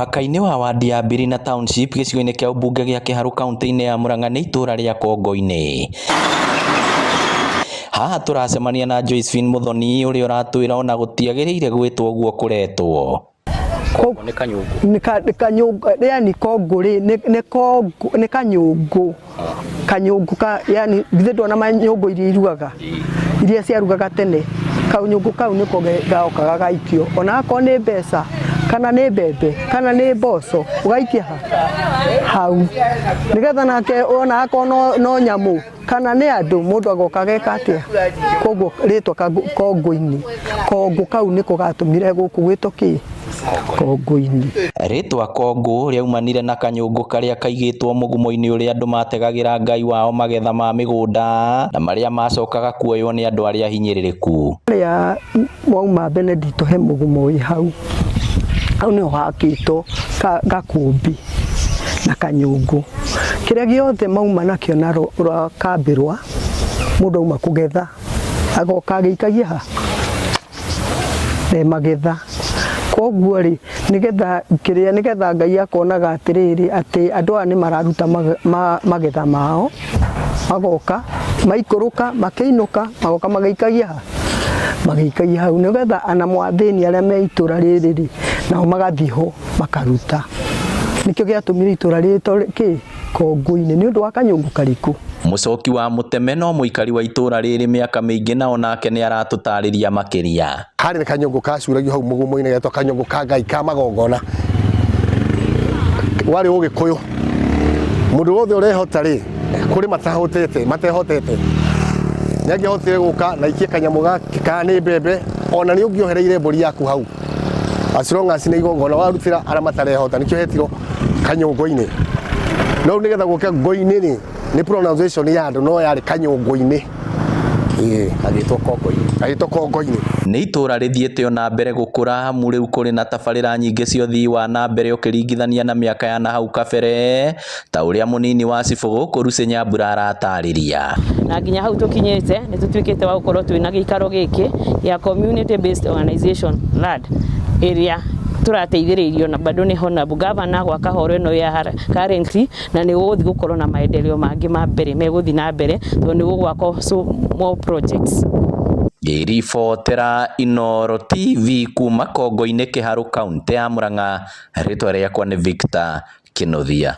Mũhaka-inĩ wa wadi ya Mbirina Township gĩcigo-inĩ kĩa ũmbunge gĩa Kĩharũ kaunti-inĩ ya Murang'a nĩ itũra rĩa Kongo-inĩ. Haha tũracemania na Josephine Muthoni ũrĩa ũratwĩra ona gũtiagĩrĩire gwĩtwo ũguo kũretwo. Ni kanyũngũ yani Kongo ni kanyũngũ yani githĩ ndona manyũngũ iria irugaga iria ciarugaga tene, kanyũngũ kau niko gaokaga gaikio ona akorwo nĩ mbeca kana nĩ mbembe kana nĩ mboco ũgaikia hau nigetha nake ona akorwo no nyamũ kana nĩ andũ mũndũ agoka geka atĩa. Koguo rĩtwa Kongo-inĩ, Kongo kau niko gatũmire gũkũ gwĩtwo Kongo-inĩ. Rĩtwa Kongo rĩaumanire na kanyũngũ karĩa kaigĩtwo mũgumo-inĩ ũrĩa andũ mategagĩra Ngai wao magetha ma mĩgũnda na marĩa macokaga kuoywo nĩ andũ arĩa hinyĩrĩrĩku. Rĩa wauma Benedicto he mũgumo wĩ hau nĩho hakĩtwo gakũmbi na kanyũngũ kĩrĩa gĩothe mauma nakĩo na kambĩrwa mũndũ auma kũgetha agoka agĩikagia ha magetha. Koguo rĩ nigetha Ngai akonaga atĩrĩrĩ atĩ andũ aya nĩ mararuta magetha mao magoka maikũrũka makĩinũka magoka magĩikagia hau nigetha ana mwathĩni arĩa me itũra rĩrĩ rĩ nao magathiĩ ho makaruta. Nikĩo gĩatũmire itũra rĩrĩ Kongo-inĩ nĩ ũndũ wa kanyũngũ karĩkũ. Mũcoki wa mũteme no mũikari wa itũra rĩrĩ mĩaka mĩingĩ na onake nĩ aratũtarĩria makĩria. Harĩ nĩ kanyũngũ kacuragio hau mũgumo-inĩ getwo kanyũngũ ka Ngai ka magongona. Warĩ Ũgĩkũyũ mũndũ wothe ũrehota rĩ kũrĩ matehotete nĩangĩhotire gũka na ikie kanyamũ gake kana nĩ mbembe ona nĩ ũngĩohereire mbũri yaku hau as long as nĩ igongona warutĩra arĩa matarehota nĩkĩo hetirwo kanyũngũ-inĩ. No nĩgetha gũka ngo-inĩ nĩ pronunciation ya andũ no yarĩ kanyũngũ-inĩ agĩtwo Kongo-inĩ. Nĩ itũra rĩthiĩte ona mbere gũkũra hamu rĩu kũrĩ na tabarĩra nyingĩ cia ũthii wa na mbere ũkĩringithania na mĩaka ya nahau kabere ta ũrĩa mũnini wa cibũ gũkũ Lucy Nyambura aratarĩria. Na nginya hau tũkinyĩte nĩ tũtuĩkĩte wa gũkorwo twĩna gĩikaro gĩkĩ ya community based organization LAD area tũrateithĩrĩrio na bado nĩ honorable governor gwaka horo ĩno ya currently na nĩ gũgũthiĩ gũkorwo na maendeleo mangĩ ma mbere megũthiĩ na mbere tondũ nĩ gũgwakwo so more projects. Ngĩribotera Inooro TV kuma Kongo-inĩ Kĩharũ kaunti ya Murang'a, rĩtwa rĩakwa nĩ Victor Kĩnuthia.